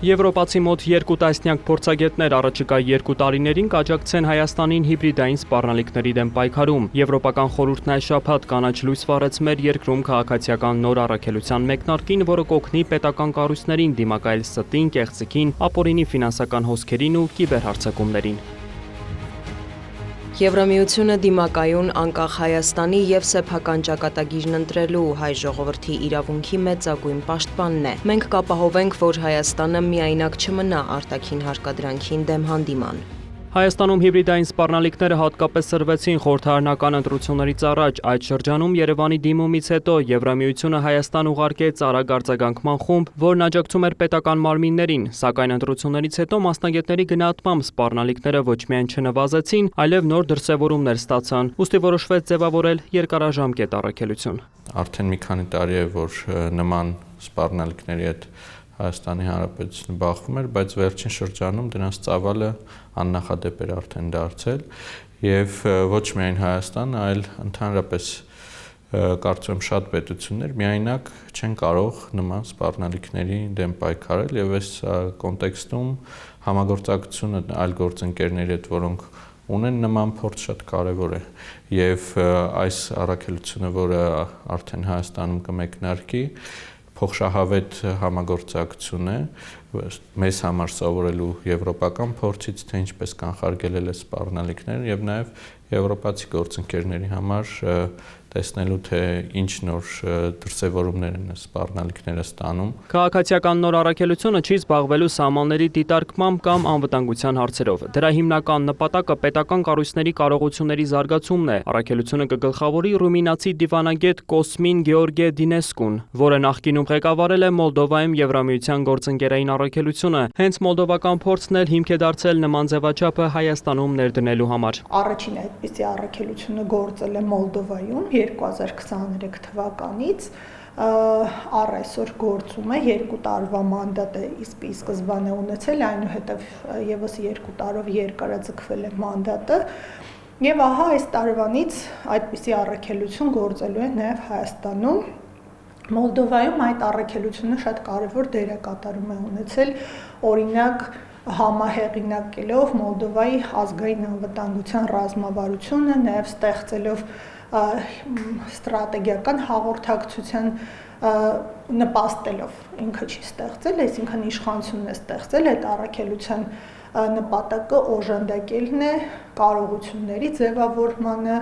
Եվրոպացի մոտ 2 տասնյակ փորձագետներ առաջիկա 2 տարիներին կաջակցեն Հայաստանին հիբրիդային սպառնալիքների դեմ պայքարում։ Եվրոպական խորհուրդն այս շաբաթ կանաչ լույս վառեց մեր երկրում քաղաքացիական նոր առաքելության մեկնարկին, որը կօգնի պետական կառույցներին դիմակայել ստին, կեղծիքին, ապօրինի ֆինանսական հոսքերին ու կիբերհարձակումներին։ Եվրամիությունը դիմակայուն անկախ Հայաստանի և սեփական ճակատագիրն ընտրելու հայ ժողովրդի իրավունքի մեծագույն պաշտպանն է։ Մենք կապահովենք, որ Հայաստանը միայնակ չմնա արտաքին հարկադրանքին դեմ հանդիման։ Հայաստանում հիբրիդային սպառնալիքները հատկապես սրվեցին խորհրդարանական ընտրություններից առաջ։ Այդ շրջանում Երևանի դիմումից հետո Եվրամիությունը Հայաստան ուղարկեց արագ արձագանքման խումբ, որն աջակցում էր պետական մարմիններին, սակայն ընտրություններից հետո մասնագետների գնահատմամբ սպառնալիքները ոչ միայն չնվազեցին, այլև նոր դրսևորումներ ստացան, ուստի որոշվեց ձևավորել երկարաժամկետ առաքելություն։ Արդեն մի քանի տարի է, որ նման սպառնալիքների հետ Հայաստանի Հանրապետությունը բախվում էր, բայց վերջին շրջանում դրանց ծավալը աննախադեպ էր արդեն դարձել եւ ոչ միայն Հայաստանը, այլ ընդհանրապես կարծում եմ շատ պետություններ միայնակ չեն կարող նման սպառնալիքների դեմ պայքարել եւ այս կոնտեքստում համագործակցությունը այլ գործընկերների հետ, որոնք ունեն նման փորձ, շատ կարևոր է եւ այս առաքելությունը, որը արդեն Հայաստանում կմեկնարկի, փոխշահավետ համագործակցություն է մեզ համար սովորելու եվրոպական փորձից, թե ինչպես կանխարգելել է սպառնալիքները եւ նաեւ եվրոպացի գործընկերների համար տեսնելու, թե ինչ նոր դրսևորումներ են սպառնալիքները ստանում։ Քաղաքացիական նոր առաքելությունը չի զբաղվելու սահմանների դիտարկմամբ կամ անվտանգության հարցերով։ Դրա հիմնական նպատակը պետական կառույցների կարողությունների զարգացումն է։ Առաքելությունը կգլխավորի ռումինացի դիվանագետ Կոսմին Գեորգե Դինեսկուն, որը նախկինում ղեկավարել է Մոլդովայում Եվրամիության գործընկերային առաքելությունը։ Հենց մոլդովական փորձն էլ հիմք է դարձել նման ձևաչափը Հայաստանում ներդնելու համար։ Առաջին այդպիսի առաքելությունը գործել է Մոլդովայում 2023 թվականից առ այսօր գործում է 2 տարվա մանդատ է ի սկզբանե ունեցել, այնուհետև եւս 2 տարով երկարաձգվել է մանդատը եւ ահա այս տարվանից այդպիսի առաքելություն գործելու է նաեւ Հայաստանում։ Մոլդովայում այդ առաքելությունը շատ կարևոր դեր է կատարում է ունեցել, օրինակ համահեղինակելով Մոլդովայի ազգային անվտանգության ռազմավարությունը, նաև ստեղծելով ստրատեգիական հաղորդակցության նպաստելով, ինքը չի ստեղծել, այսինքն իշխանությունն է ստեղծել այդ առաքելության նպատակը օժանդակելն է կարողությունների ձևավորմանը,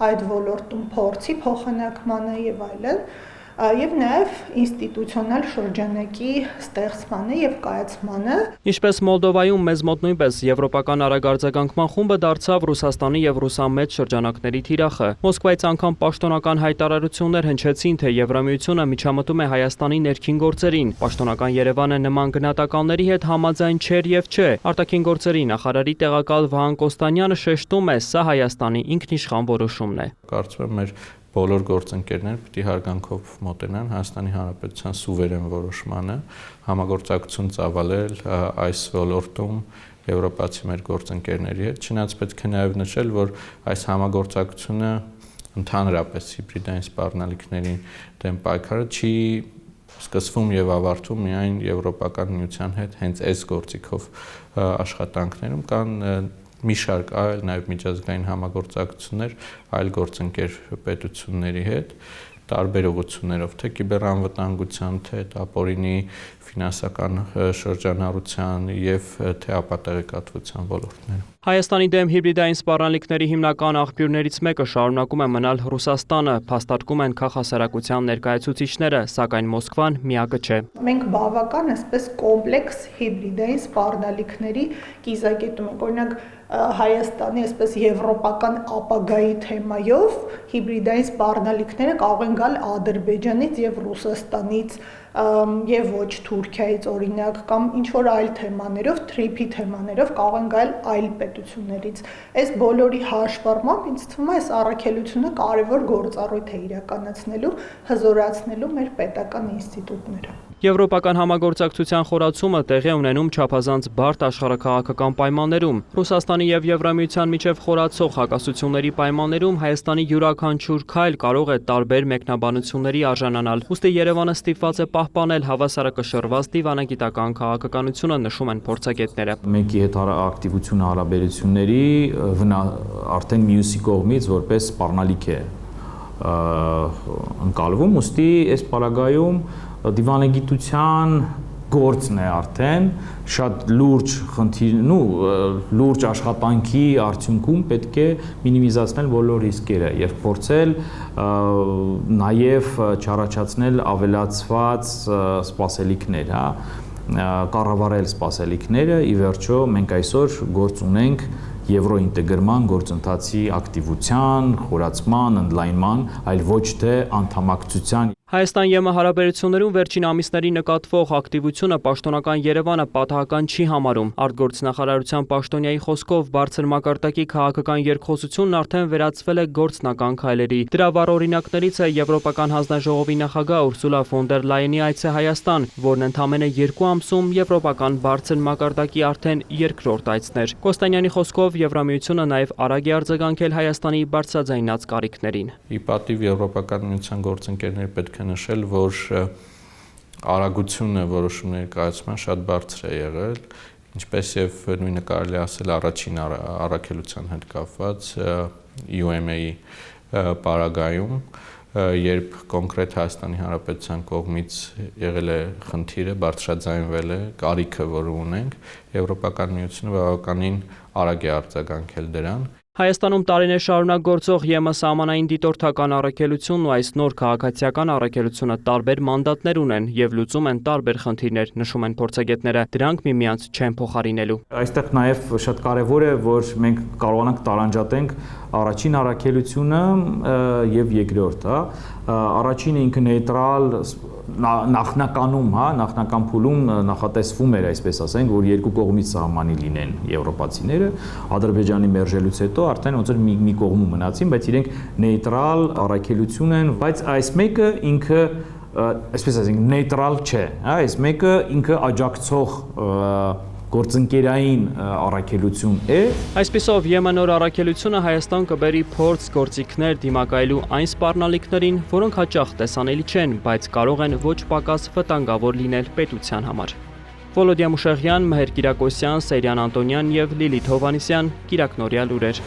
այդ ոլորտում փորձի փոխանակմանը եւ այլն, եւ նաեւ ինստիտուցիոնալ շրջանակի ստեղծմանը եւ կայացմանը։ Ինչպես Մոլդովայում մեզ մոտ նույնպես եվրոպական արագ արձագանքման խումբը դարձավ Ռուսաստանի եւ ռուսամետ շրջանակների թիրախը։ Մոսկվայից անգամ պաշտոնական հայտարարություններ հնչեցին, թե Եվրամիությունը միջամտում է Հայաստանի ներքին գործերին։ Պաշտոնական Երևանը նման գնահատականների հետ համաձայն չէր եւ չէ։ Արտաքին գործերի նախարարի տեղակալ Վահան Կոստանյանը շեշտում է, սա Հայաստանի ինքնիշխան որոշումն է։ Կարծում եմ մեր բոլոր գործընկերները պիտի հարգանքով մոտենան Հայաստանի Հանրապետության սուվերեն որոշմանը, համագործակցություն ծավալել այս ոլորտում եվրոպացի մեր գործընկերների հետ։ Չնայած պետք է նաև նշել, որ այս համագործակցությունը ընդհանրապես հիբրիդային սպառնալիքների դեմ պայքարը չի սկսվում եւ ավարտվում միայն Եվրոպական միության հետ հենց այս գործիքով աշխատանքներում կան մի շարք այլ նաև միջազգային համագործակցություններ այլ գործընկեր պետությունների հետ տարբեր ուղղություններով, թե կիբերանվտանգության, թե ապօրինի ֆինանսական շրջանառության եւ թե ապատեղեկատվության ոլորտներում։ Հայաստանի դեմ հիբրիդային սպառնալիքների հիմնական աղբյուրներից մեկը շարունակում է մնալ Ռուսաստանը, փաստարկում են քաղաքասարակության ներկայացուցիչները, սակայն Մոսկվան միակը չէ։ Մենք բավական այսպես կոմպլեքս հիբրիդային սպառնալիքների կիզակետում ենք, օրինակ Հայաստանի այսպես եվրոպական ապագայի թեմայով հիբրիդային սպառնալիքները կարող են գալ Ադրբեջանից եւ Ռուսաստանից եւ ոչ Թուրքիայից օրինակ կամ ինչ որ այլ թեմաներով, թրիփի թեմաներով կարող են գալ այլ պետություններից։ Այս բոլորի հաշվառմամբ ինձ թվում է այս առաքելությունը կարևոր գործառույթ է իրականացնելու, հզորացնելու մեր պետական ինստիտուտները։ Եվրոպական համագործակցության խորացումը տեղի է ունենում չափազանց բարդ աշխարհաքաղաքական պայմաններում։ Ռուսաստանի եւ Եվրամիության միջև խորացող հակասությունների պայմաններում Հայաստանի յուրաքանչյուր քայլ կարող է տարբեր մեկնաբանությունների արժանանալ։ Ուստի Երևանը ստիպված է պահպանել հավասարակշռված դիվանագիտական քաղաքականությունը, նշում են փորձագետները։ Մեկի հետ ակտիվությունը հարաբերությունների արդեն մյուսի կողմից որպես սպառնալիք է ընկալվում, ուստի այս պարագայում դիվանագիտության գործն է արդեն շատ լուրջ լուրջ աշխատանքի արդյունքում պետք է մինիմիզացնել բոլոր ռիսկերը եւ փորձել նաեւ չառաջացնել ավելացված սպասելիքներ, կառավարել սպասելիքները, ի վերջո մենք այսօր գործ ունենք եվրոինտեգրման գործընթացի ակտիվության, խորացման, ընդլայնման, այլ ոչ թե անդամակցության։ Հայաստան-ԵՄ հարաբերություններում վերջին ամիսների նկատվող ակտիվությունը պաշտոնական Երևանը պատահական չի համարում։ Արտգործնախարարության պաշտոնյայի խոսքով բարձր մակարդակի քաղաքական երկխոսությունն արդեն վերածվել է գործնական քայլերի։ Դրա վառ օրինակներից է Եվրոպական հանձնաժողովի նախագահ Ուրսուլա ֆոն դեր Լայենի այցը Հայաստան, որն ընդամենը 2 ամսում եվրոպական բարձր մակարդակի արդեն երկրորդ այցն էր։ Կոստանյանի խոսքով Եվրամիությունը նաև արագ է արձագանքել Հայաստանի բարձրաձայնած կարիքներին։ Ի պատիվ Եվրոպական միության գործընկերների պետք է նշել, որ արագությունը որոշումների կայացման շատ բարձր է եղել, ինչպես եւ նույնը կարելի ասել առաջին առաքելության հետ կապված UMA-ի պարագայում, երբ կոնկրետ Հայաստանի Հանրապետության կողմից եղել է խնդիրը, բարձրաձայնվել է կարիքը, որը ունենք, Եվրոպական միությունը բավականին արագ է արձագանքել դրան։ Հայաստանում տարիներ շարունակ գործող ԵՄ սահմանային դիտորդական առաքելությունն ու այս նոր քաղաքացիական առաքելությունը տարբեր մանդատներ ունեն եւ լուծում են տարբեր խնդիրներ, նշում են փորձագետները, դրանք միմյանց չեն փոխարինելու։ Այստեղ նաեւ շատ կարեւոր է, որ մենք կարողանանք տարանջատենք առաջին առաքելությունը եւ երկրորդ, առաջինը ինքը նեյտրալ նախնականում, նախնական փուլում նախատեսվում էր, այսպես ասենք, որ երկու կողմից սահմանի լինեն եվրոպացիները, Ադրբեջանի մերժելուց հետո արդեն ոնց որ մի կողմում մնացին, բայց իրենք նեյտրալ առաքելություն են, բայց այս մեկը ինքը, այսպես ասենք, նեյտրալ չէ, այս մեկը ինքը աջակցող գործընկերային առաքելություն է։ Այսպիսով ԵՄ նոր առաքելությունը Հայաստան կբերի փորձ, գործիքներ դիմակայելու այն սպառնալիքներին, որոնք հաճախ տեսանելի չեն, բայց կարող են ոչ պակաս վտանգավոր լինել պետության համար։ Վոլոդիա Մուշեղյան, Մհեր Կիրակոսյան, Սերյան Անտոնյան եւ Լիլիթ Հովհաննիսյան, Կիրակնորյա լուրեր։